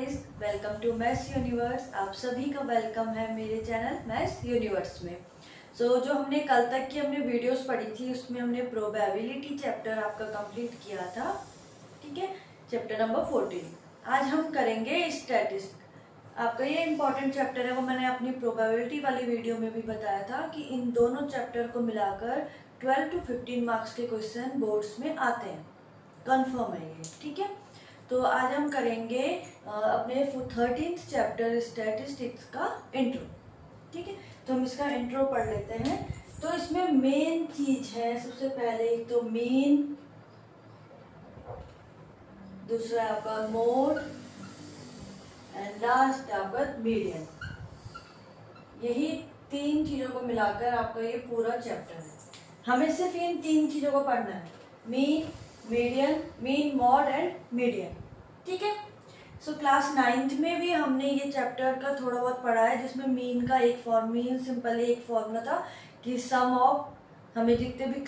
Welcome to maths universe. आप सभी का वेलकम है मेरे चैनल मैथ्स यूनिवर्स में। जो हमने कल तक की हमने वीडियोस पढ़ी थी उसमें हमने प्रोबेबिलिटी चैप्टर आपका कंप्लीट किया था, ठीक है, चैप्टर नंबर 14। आज हम करेंगे स्टैटिस्टिक्स। आपका ये इम्पोर्टेंट चैप्टर है, वो मैंने अपनी प्रोबेबिलिटी वाली वीडियो में भी बताया था कि इन दोनों चैप्टर को मिलाकर 12 to 15 मार्क्स के क्वेश्चन बोर्ड्स में आते हैं, कंफर्म है ये, ठीक है। तो आज हम करेंगे अपने 13th चैप्टर स्टैटिस्टिक्स का इंट्रो, ठीक है। तो हम इसका इंट्रो पढ़ लेते हैं। तो इसमें मेन चीज है, सबसे पहले एक तो मीन, दूसरा आपका मोड एंड लास्ट आपका मीडियन। यही तीन चीजों को मिलाकर आपका ये पूरा चैप्टर है। हमें सिर्फ इन तीन चीजों को पढ़ना है, mean, median, mean, mod and median, ठीक है। क्लास 9th में भी हमने ये चैप्टर का थोड़ा बहुत पढ़ा है, जिसमें मीन का एक मीन सिंपल एक फॉर्मूला था कि सम ऑफ, हमें जितने भी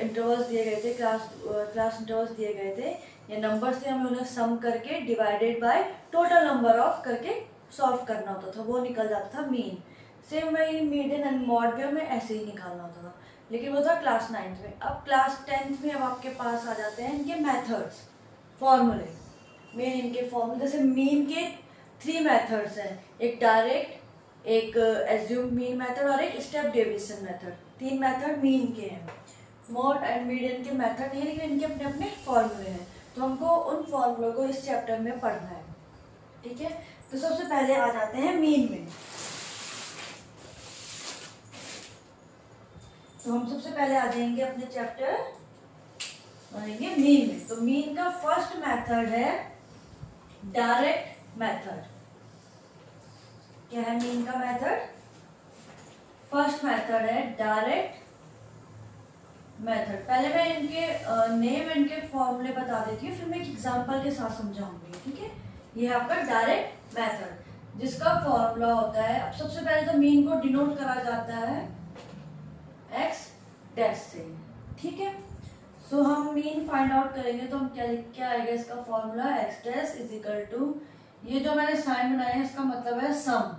इंटरवल्स दिए गए थे, क्लास इंटरवल्स दिए गए थे या नंबर्स थे, हमें उन्हें सम करके divided by total number of करके सॉल्व करना होता था, वो निकल जाता था मीन। सेम वही मीडियन एंड मॉड भी हमें ऐसे ही निकालना होता था, लेकिन वो था क्लास 9th में। अब क्लास 10th में अब आपके पास आ जाते हैं इनके मेथड्स, फॉर्मूले। मेन इनके फॉर्मूले, जैसे मीन के 3 मेथड्स हैं, एक डायरेक्ट, एक एज्यूम मीन मेथड और एक step deviation method. 3 method mean के हैं। मोड एंड मीडियन के मेथड नहीं, लेकिन इनके अपने अपने फॉर्मूले हैं। तो हमको उन फॉर्मूलों को इस चैप्टर में पढ़ना है, ठीक है। तो सबसे पहले आ जाते हैं मीन में। तो हम सबसे पहले आ जाएंगे अपने चैप्टर आएंगे मीन में। तो मीन का फर्स्ट मेथड है डायरेक्ट मेथड। क्या है मीन का मेथड? फर्स्ट मेथड है डायरेक्ट मेथड। पहले मैं इनके नेम, इनके फॉर्मूले बता देती हूँ, फिर मैं एक एग्जांपल के साथ समझाऊंगी, ठीक है। ये है आपका डायरेक्ट मेथड, जिसका फॉर्मूला होता है, अब सबसे पहले तो मीन को डिनोट करा जाता है एक्स डैश से, ठीक है। हम मीन फाइंड आउट करेंगे तो हम क्या आएगा इसका formula, X dash is equal to, ये जो मैंने साइन बनाया है इसका मतलब है सम,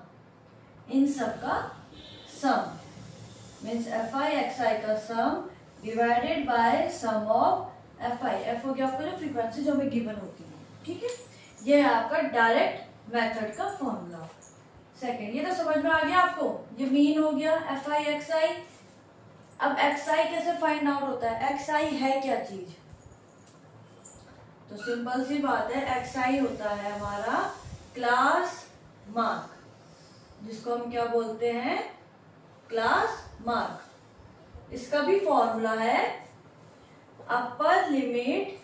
इन सब का sum, means F I x I का sum divided by sum of F I. F हो गया आपका जो फ्रीक्वेंसी जो हमें गिवन होती है, ठीक है। ये है आपका डायरेक्ट मेथड का फॉर्मूला। सेकेंड, ये तो समझ में आ गया आपको, ये मीन हो गया एफ आई एक्स आई। अब एक्स आई कैसे फाइंड आउट होता है? एक्स आई है क्या चीज? तो सिंपल सी बात है, एक्स आई होता है हमारा क्लास मार्क, जिसको हम क्या बोलते हैं, क्लास मार्क। इसका भी फॉर्मूला है अपर लिमिट।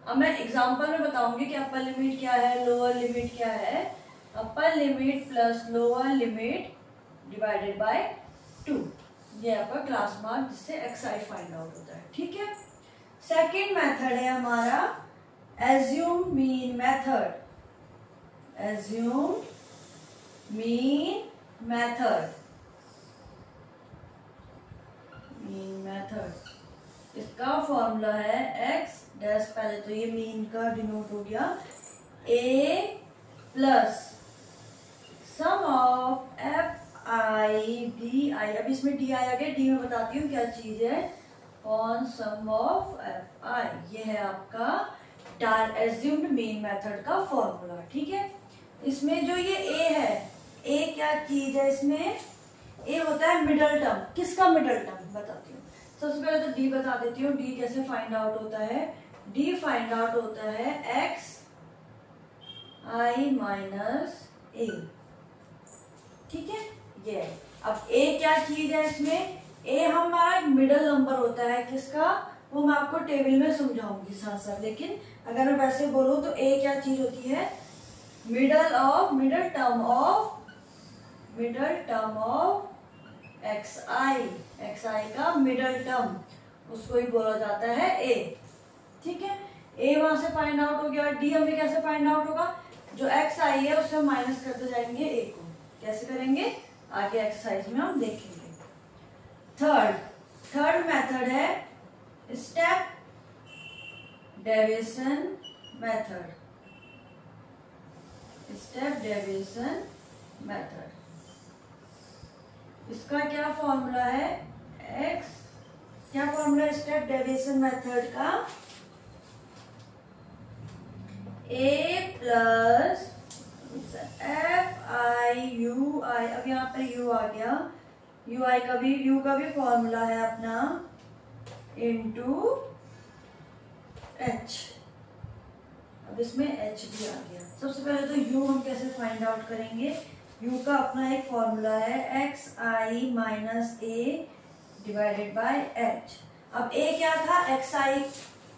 अब मैं एग्जांपल में बताऊंगी कि अपर लिमिट क्या है, लोअर लिमिट क्या है। Upper limit plus lower limit divided by 2, ये आपका क्लास मार्क, जिससे एक्स आई फाइंड आउट होता है, ठीक है। सेकेंड मेथड है हमारा assume mean method. Assume mean method, mean method, इसका फॉर्मूला है एक्स डैश, पहले तो ये मीन का डिनोट हो गया, a plus sum of F I D i. अब इसमें डी आई आ गया, डी में बताती हूँ क्या चीज है, on sum of F I. ये है आपका एज्यूम्ड मीन मेथड का फॉर्मूला, ठीक है। इसमें जो ये ए है, ए क्या चीज है इसमें? ए होता है मिडल टर्म। किसका मिडल टर्म बताती हूँ। सबसे पहले तो डी बता देती हूँ, डी कैसे फाइंड आउट होता है। डी फाइंड आउट होता है एक्स आई माइनस ए, ठीक है। ये अब ए क्या चीज है इसमें? ए हमारा एक मिडल नंबर होता है, किसका, वो मैं आपको टेबल में समझाऊंगी साथ साथ, लेकिन अगर मैं वैसे बोलूं तो ए क्या चीज होती है, middle term of x I का मिडल टर्म, उसको ही बोला जाता है ए, ठीक है। ए वहां से फाइंड आउट हो गया। डी हमें कैसे फाइंड आउट होगा, जो एक्स आई है उससे माइनस करते जाएंगे ए को। कैसे करेंगे आगे एक्सरसाइज में हम देखेंगे। थर्ड मेथड है step deviation method. Step deviation method. इसका क्या फॉर्मूला है? x, क्या फॉर्मूला है स्टेप डेविएशन मेथड का? a plus f i u i. अब यहाँ पे u आ गया, u का भी फॉर्मूला है अपना इनटू h। अब इसमें h भी आ गया। सबसे पहले तो u हम कैसे फाइंड आउट करेंगे? u का अपना एक फॉर्मूला है x i minus a divided by h। अब a क्या था? एक्स आई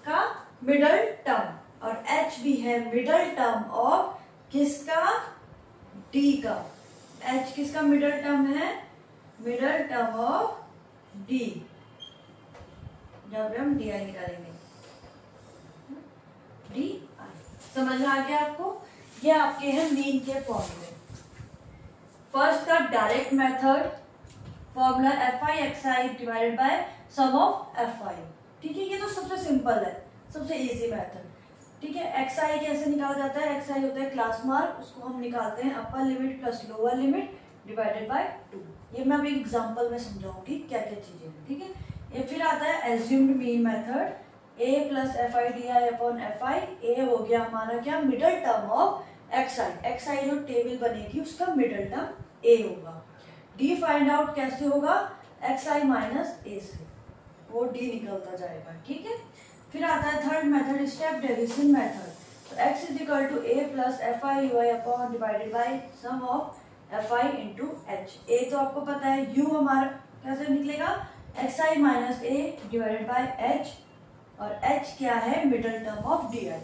का मिडल टर्म और h भी है मिडल टर्म ऑफ किसका? d का। h किसका मिडल टर्म है? मिडल टर्म ऑफ d, जहां पे हम डी आई निकालेंगे। डी आई समझ में आ गया आपको? ये आपके हैं मीन के फॉर्मूले। फर्स्ट का direct method, formula F I x I divided by sum of F I. ठीक है, ये तो सबसे सिंपल है, सबसे इजी मेथड। ठीक है, एक्स आई कैसे निकाला जाता है? एक्स आई होता है क्लास मार्क, उसको हम निकालते हैं अपर limit plus lower limit divided by 2। ये मैं अभी एग्जांपल में समझाऊंगी क्या क्या चीजें हैं। ठीक है, ये फिर आता है assumed mean method, a plus f I D i upon f i. A हो गया हमारा क्या? Middle term of x I. X i जो टेबल बनेगी उसका मिडल टर्म a होगा। d फाइंड आउट कैसे होगा? एक्स आई माइनस ए से, वो d निकलता जाएगा। ठीक है, फिर आता है third method step deviation method. तो x is equal to a plus f i u i upon divided by sum of F i into h. ए तो आपको पता है, u हमारा कैसे निकलेगा? X i minus a divided by h, और h क्या है? Middle term of d i,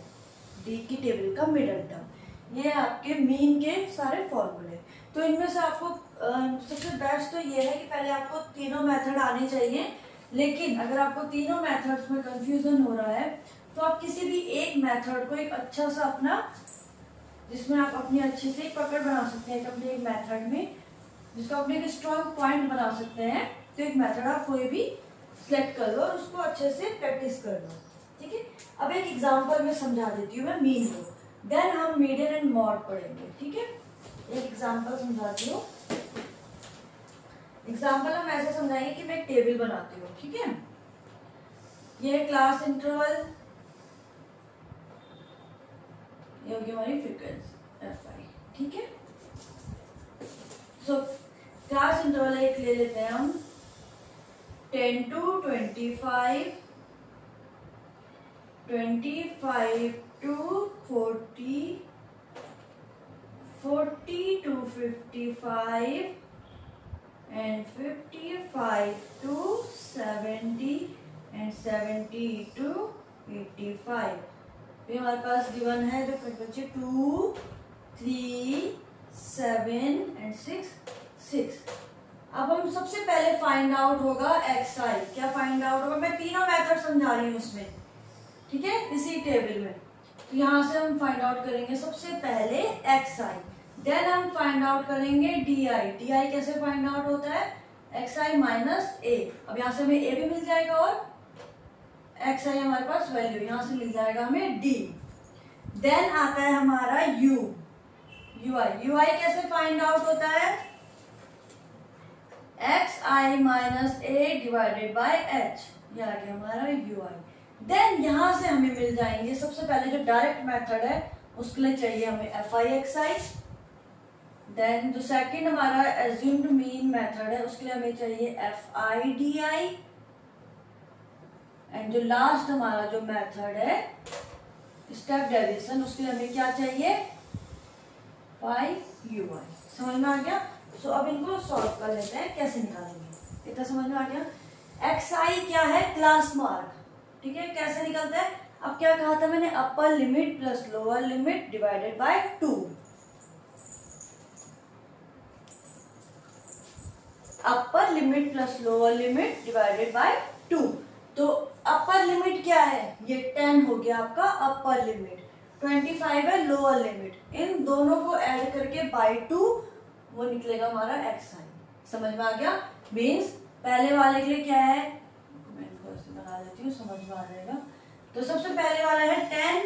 d की टेबल का मिडल टर्म। ये आपके मीन के सारे फॉर्मूले। तो इनमें से आपको सबसे बेस्ट तो ये है कि पहले आपको तीनों मेथड आने चाहिए। लेकिन अगर आपको तीनों मेथड्स में कंफ्यूजन हो रहा है तो आप किसी भी एक मेथड को एक अच्छा सा अपना, जिसमें आप अपनी अच्छी से एक पकड़ बना सकते हैं अपने एक मेथड में, जिसको अपने एक स्ट्रॉन्ग पॉइंट बना सकते हैं। तो एक मेथड आप कोई भी सिलेक्ट कर लो और उसको अच्छे से प्रैक्टिस कर लो। ठीक है, अब एक एग्जांपल में समझा देती हूँ मैं मीन को, देन हम मीडियन एंड मॉड पढ़ेंगे। ठीक है, एक एग्जांपल समझाती हूँ। एग्जांपल हम ऐसे समझाएंगे कि मैं एक टेबल बनाती हूँ। ठीक है, ये क्लास इंटरवल, ये होगी हमारी फ्रीक्वेंसी एफ आई। ठीक है, सो क्लास इंटरवल एक ले लेते हैं हम 10 to 25, 25 to 40, 40 to 55 and 55 to 70 and 70 to 85। ये हमारे पास गिवन है जो बच्चे 2, 3, 7 and 6। अब हम सबसे पहले फाइंड आउट होगा एक्स आई। क्या फाइंड आउट होगा? मैं तीनों मेथड समझा रही हूँ उसमें। ठीक है, इसी टेबल में। तो यहाँ से हम फाइंड आउट करेंगे सबसे पहले एक्स आई, देन हम फाइंड आउट करेंगे डी आई। डी आई कैसे फाइंड आउट होता है? एक्स आई माइनस ए। अब यहाँ से हमें ए भी मिल जाएगा और एक्स आई हमारे पास वैल्यू, यहाँ से मिल जाएगा हमें डी। देन आता है हमारा यू, यू आई। यू आई कैसे फाइंड आउट होता है? X i minus a divided by H, ये आ गया हमारा यू आई। देन यहां से हमें मिल जाएंगे, सबसे पहले जो डायरेक्ट मेथड है उसके लिए चाहिए हमें F I x I. Then जो सेकंड हमारा एज्यूम्ड मीन मेथड है उसके लिए हमें चाहिए F I D I. And जो लास्ट हमारा जो मेथड है स्टेप डेविएशन, उसके लिए हमें क्या चाहिए? फाइव यू आई। समझ में आ गया? सो अब इनको सॉल्व कर लेते हैं, कैसे निकालेंगे। इतना समझ में आ गया? एक्स आई क्या है? Class mark. ठीक है, कैसे निकलता है? अब क्या कहा था मैंने? अपर limit plus lower limit divided by 2। Upper limit plus lower limit divided by 2। तो अपर लिमिट क्या है? ये 10 हो गया आपका अपर लिमिट, 25 है लोअर लिमिट। इन दोनों को ऐड करके बाय 2 वो निकलेगा हमारा एक्स आई। समझ में आ गया? मीन्स पहले वाले के लिए क्या है, मैं इनको ऐसे बना देती हूँ, समझ में आ जाएगा। तो सबसे पहले वाला है 10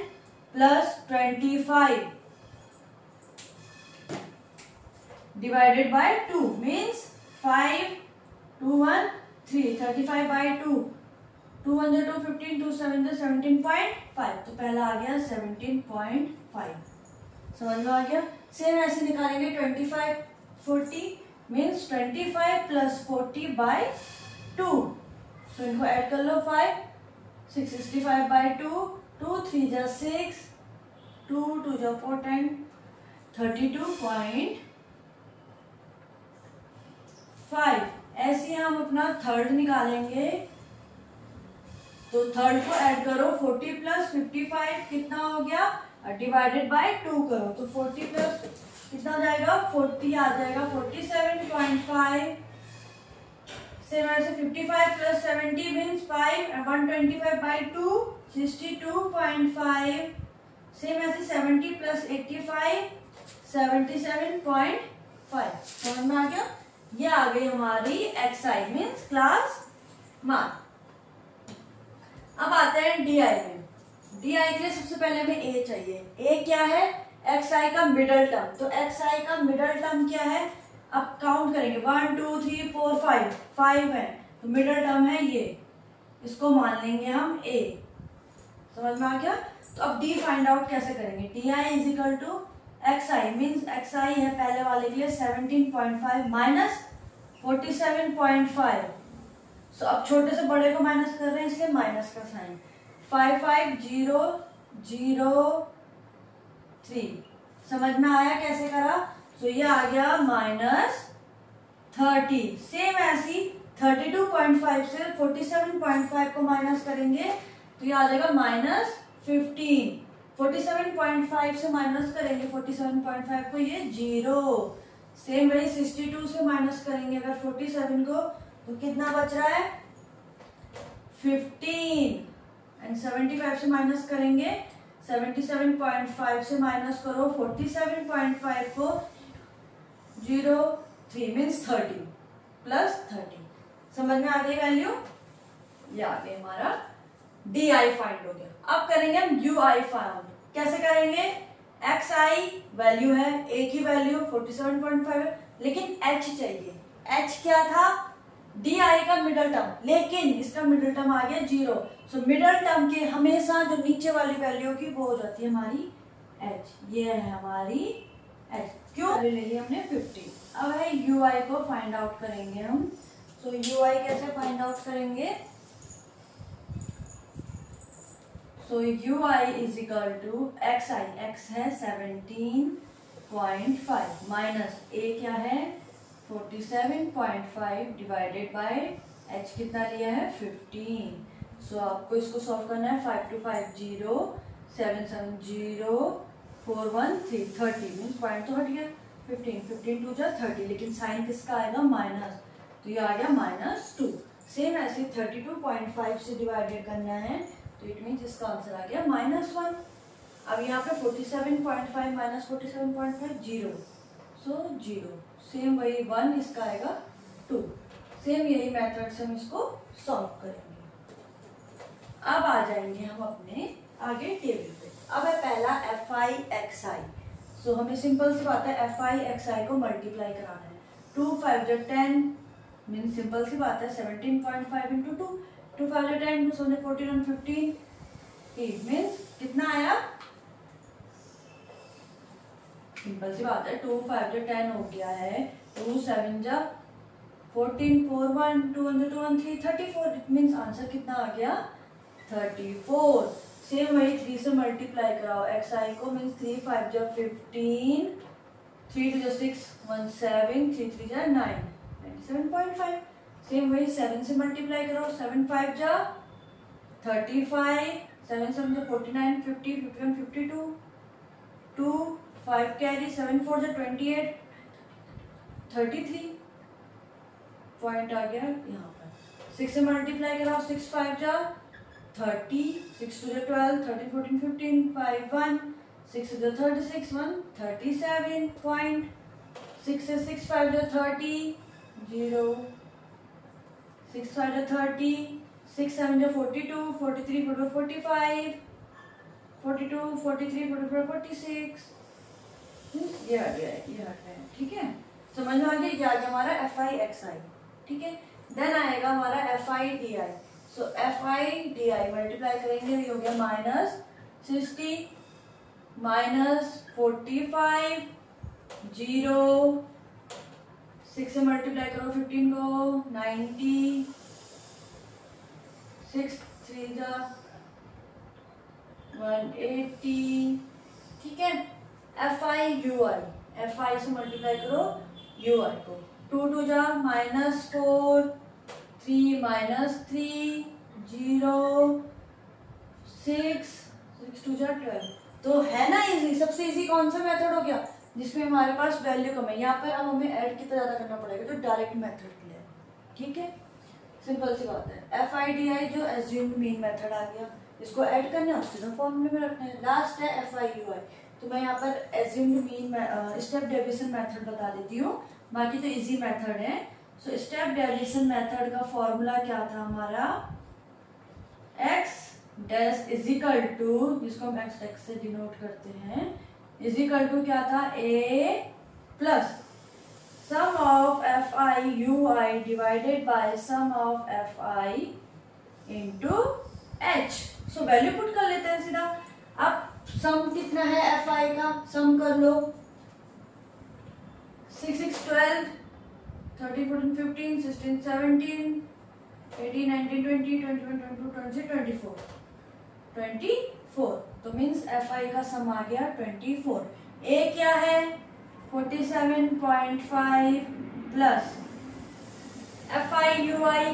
plus 25 divided by 2 means 5 2 1 3 35 by 2 2 1 2 15 2 7 17.5 तो पहला आ गया 17.5। समझ में आ गया। सेम ऐसे निकालेंगे 25 40 मीन्स 25 प्लस 40 बाय 2 तो इनको ऐड कर लो 5 665 बाय 2 2 3 जा 6 2 2 जा 4 10 32.5। ऐसे हम अपना थर्ड निकालेंगे तो थर्ड को ऐड करो 40 प्लस 55 कितना हो गया डिवाइडेड बाय 2 करो तो 40 प्लस कितना हो जाएगा 40 आ जाएगा 47.5। सेम ऐसे 55 प्लस 70 मीन्स 5 125 बाय 2 62.5। सेम ऐसे 70 प्लस 85 77.5। समझ में आ गया। ये आ गई हमारी एक्सआई मीन्स क्लास मार्क। अब आते हैं डीआई में। डीआई के लिए सबसे पहले हमें ए चाहिए। ए क्या है एक्सआई का मिडल टर्म। तो एक्सआई का मिडल टर्म क्या है अब काउंट करेंगे 1 2 3 4 5 है तो मिडल टर्म है ये, इसको मान लेंगे हम ए। समझ में आ गया। तो अब डी फाइंड आउट कैसे करेंगे। D i is equal to x i means x i है पहले वाले के लिए 17.5 माइनस 47.5। सो अब छोटे से बड़े को माइनस कर रहे हैं इसलिए माइनस का साइन 55003। समझ में आया कैसे करा। तो ये आ गया -30। सेम ऐसी 32.5 से 47.5 को माइनस करेंगे तो ये आ जाएगा -15। 47.5 से माइनस करेंगे 47.5 को ये 0। सेम वही 62 से माइनस करेंगे अगर 47 को तो कितना बच रहा है 15। एंड 75 से माइनस करेंगे 77.5 से माइनस करो 47.5 को 03 मीन्स 30 प्लस 30। समझ में आ गई वैल्यू। ये आ गया हमारा डी आई फाइंड हो गया। अब करेंगे हम यू आई फाइंड। कैसे करेंगे एक्स आई वैल्यू है ए की वैल्यू 47.5 है लेकिन एच चाहिए। एच क्या था डी आई का मिडल टर्म लेकिन इसका मिडल टर्म आ गया 0। सो मिडल टर्म के हमेशा जो नीचे वाली वैल्यू की वो हो जाती है हमारी एच। ये है हमारी एच। क्यों ले ली हमने 50। अब है यू आई को फाइंड आउट करेंगे हम। सो यू आई कैसे फाइंड आउट करेंगे। So U I is equal to x I. X है 17.5 माइनस ए क्या है 47.5 डिवाइडेड बाय एच कितना लिया है 15। सो आपको इसको सॉल्व करना है 5 2 5 0 7 7 0 4 1 3 30 मीन्स पॉइंट तो हट गया 15 15 2 जा 30 लेकिन साइन किसका आएगा माइनस तो ये आ गया -2। सेम ऐसे 32.5 से डिवाइडेड करना है तो इट मीन्स इसका आंसर आ गया -1। अब यहाँ पे 47.5 माइनस 47.5 0 सो 0। सेम वही 1 इसका आएगा 2। सेम यही मेथड से हम इसको सॉल्व करेंगे। अब आ जाएंगे हम अपने आगे टेबल पे। अब है पहला एफ आई एक्स आई। सो हमें सिंपल सी बात है एफ आई एक्स आई को मल्टीप्लाई कराना है 2 5 जो 10 मीन सिंपल सी बात है 17.5 इंटू 2 2 5 जो 10 2 7 14 और 15 8 मीन्स कितना आया सिंपल सी बात है 2 5 जो 10 हो गया है 2 7 जा 14 4 1 2 1 2 1 3 34 इट मीन्स आंसर कितना आ गया 34। सेम वही 3 से मल्टीप्लाई कराओ एक्स आई को मीन्स 3 5 जा 15 3 2 जा 6 1 7 3 3 जा 9 97.5। सेम वही 7 से मल्टीप्लाई करो 7 5 जा 35 7 7 जा 49 50 51 52 2 5 कैरी 7 4 जा 28 33 पॉइंट आ गया यहाँ पर 6 से मल्टीप्लाई कराओ 6 5 जा 30 6 2 जा 12 13 14 15 5 1 6 जा 36 1 37 पॉइंट 6 से 6 5 जा 30 0 6 5 जा 30 6 7 जा 42 43 44 45 42 43 44 46 ये हट गया है ठीक है। समझ में आ गया, ये आ गया हमारा एफ आई एक्स आई, ठीक है। देन आएगा हमारा F I D I. So F I D I multiply करेंगे, ये हो गया -60 -45 0 6 से मल्टीप्लाई करो 15 को 90 6 3 जा 180, ठीक है। F i u I, F I से मल्टीप्लाई करो यू आई को, 2 2 जा -4 3 -3 0 6 6 2 जा 12। तो है ना इजी, सबसे इजी कौन सा मेथड हो गया जिसमें हमारे पास वैल्यू कम है। यहाँ पर अब हमें ऐड कितना ज़्यादा करना पड़ेगा, तो डायरेक्ट मेथड के लिए, ठीक है, सिंपल सी बात है। एफ आई डी आई जो एज्यूम्ड मीन मेथड आ गया, इसको ऐड करना है उससे फॉर्मूले में रखना है। लास्ट है एफ आई यू आई, तो मैं यहाँ पर assumed mean step deviation method बता देती हूँ, बाकी तो इजी मेथड है। सो स्टेप डेविएशन मेथड का फॉर्मूला क्या था हमारा, X dash is equal to, जिसको हम एक्स एक्स से डिनोट करते हैं, इज इक्वल टू क्या था, a plus sum of F i u i divided by sum of F i into h. So value put कर लेते हैं सीधा। अब सम कितना है एफ आई का, सम कर लो, 6 6 12 13 14 15 16 17 18 19 20 21 22 23 24, तो मीन्स एफ आई का सम आ गया 24। ए क्या है 47.5 प्लस एफ आई यू आई,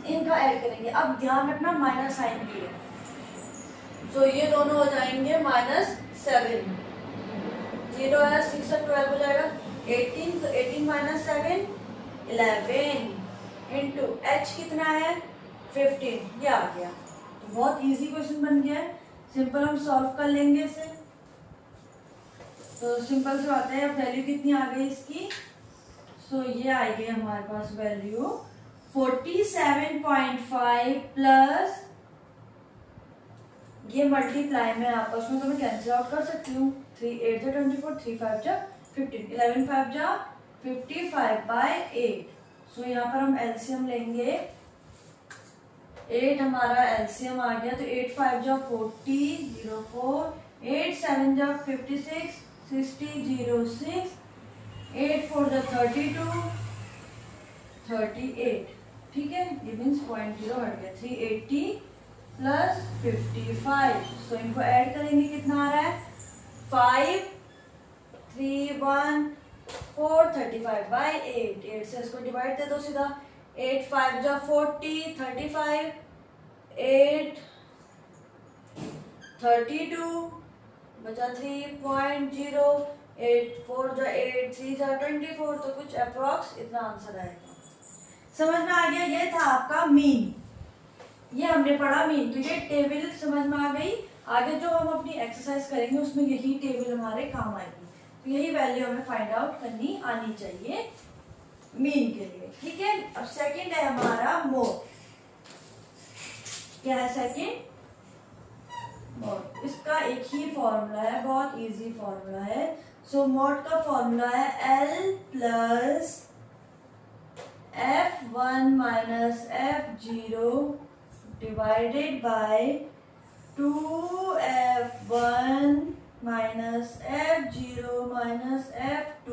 इनका ऐड करेंगे। अब ध्यान रखना माइनस साइन की है, तो ये दोनों हो जाएंगे -7, 0 है 6 से 12 हो जाएगा 18, तो 18 - 7 11 इंटू एच कितना है 15, ये आ गया। तो बहुत इजी क्वेश्चन बन गया है, सिंपल हम सॉल्व कर लेंगे इसे। तो सिंपल से बात है, अब वैल्यू कितनी आ गई इसकी, सो ये आ गई हमारे पास वैल्यू 47.5 प्लस, ये मल्टीप्लाई में आपस में तो मैं कैंसिल आउट कर सकती हूँ, 3 8 जा 24 3 5 जा 15 11 5 जा 55/8। सो यहाँ पर हम एलसीएम लेंगे, 8 हमारा एलसीएम आ गया, तो 8 5 जा 40 0 4 8 7 जा 56 60 0 6 8 4 जा 32 38, ठीक है। ये मीन्स 0.0 हट गया, 380 प्लस 55। सो इनको ऐड करेंगे, कितना आ रहा है 5 3 1 4 35/8। 8 से इसको डिवाइड दे दो सीधा, 8 5 जा 40 35 8 32 बचा 3.0 8 4 जा 8 3 जा 24, तो कुछ अप्रॉक्स इतना आंसर आएगा। समझ में आ गया, ये था आपका मीन, ये हमने पढ़ा मीन। तो ये टेबल समझ में आ गई। आगे जो हम अपनी एक्सरसाइज करेंगे उसमें यही टेबल हमारे काम आएगी, तो यही वैल्यू हमें फाइंड आउट करनी आनी चाहिए मीन के लिए, ठीक है। अब सेकंड है हमारा मोड। क्या है सेकंड, मोड। इसका एक ही फॉर्मूला है, बहुत इजी फॉर्मूला है। सो मोड का फॉर्मूला है L plus F1 minus F0 divided by 2F1 minus F0 minus F2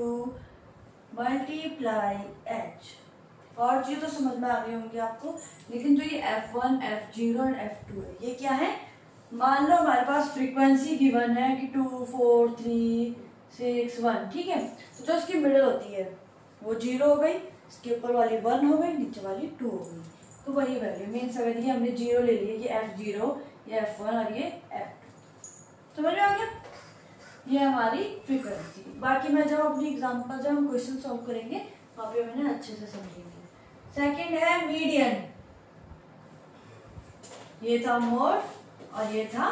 multiply H। और चीज तो समझ में आ गई होंगी आपको, लेकिन जो ये F1 F0 और F2 है, ये क्या है, मान लो हमारे पास फ्रीक्वेंसी गिवन है कि 2 4 3 6 1, ठीक है। तो जो इसकी मिडिल होती है वो 0 हो गई, इसके ऊपर वाली 1 हो गई, नीचे वाली 2 हो गई, तो वही वैल्यू मीन्स अगर ये हमने 0 ले लिया, ये F0 ये F1 और ये F2, समझ में आ गया, ये हमारी फ्रीक्वेंसी। बाकी मैं जब अपनी एग्जाम्पल जब हम क्वेश्चन सॉल्व करेंगे वहाँ पे मैंने अच्छे से समझेंगे। सेकंड है मीडियन, ये था मोड और ये था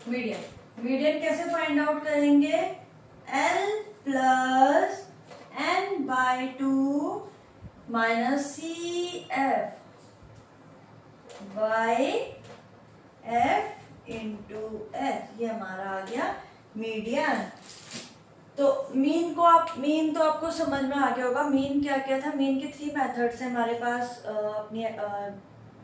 मीडियन। मीडियन कैसे फाइंड आउट करेंगे, L plus n/2 minus CF by F into H, ये हमारा आ गया मीडियन। तो मीन तो आपको समझ में आ गया होगा। मीन क्या क्या था, मीन के 3 मेथड्स हैं हमारे पास अपनी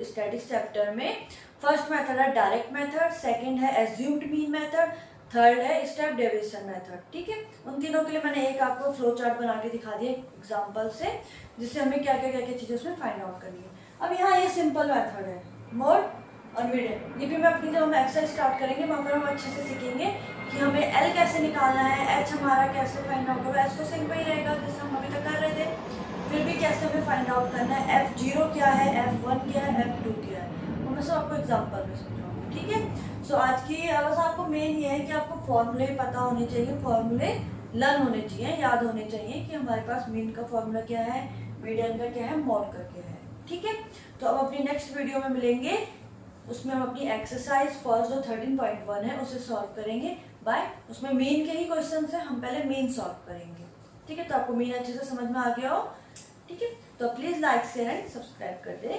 स्टैटिस्टिक्स चैप्टर में। फर्स्ट मेथड है डायरेक्ट मेथड, सेकंड है एज्यूम्ड मीन मेथड, थर्ड है स्टेप डेविएशन मेथड। ठीक है, उन तीनों के लिए मैंने एक आपको फ्लो चार्ट बना के दिखा दिया एग्जांपल से, जिससे हमें क्या क्या चीज़ें उसमें फाइंड आउट करनी है। अब यहाँ ये सिंपल मेथड है, मोड और मीडियन। ये भी मैं अपनी जब हम एक्सरसाइज स्टार्ट करेंगे वहाँ पर हम अच्छे से सीखेंगे कि हमें एल कैसे निकालना है, एच हमारा कैसे फाइंड आउट होगा। एच तो सिंह पे ही रहेगा जैसे हम अभी तक कर रहे थे, फिर भी कैसे हमें फाइंड आउट करना है, F0 क्या है, F1 क्या है, F2 क्या है, वो मैं सब आपको एग्जाम्पल में समझाऊंगी। ठीक है, सो आज की बस आपको मेन ये है कि आपको फॉर्मूले पता होने चाहिए, फॉर्मूले लर्न होने चाहिए, याद होने चाहिए कि हमारे पास मीन का फॉर्मूला क्या है, मीडियन का क्या है, मोड का क्या है। ठीक है, तो अब अपनी नेक्स्ट वीडियो में मिलेंगे, उसमें हम अपनी एक्सरसाइज फर्स्ट जो 13.1 है उसे सॉल्व करेंगे बाय, उसमें मीन के ही क्वेश्चन है, हम पहले मीन सॉल्व करेंगे। ठीक है, तो आपको मीन अच्छे से समझ में आ गया हो। ठीक है, तो please like share and subscribe कर दे।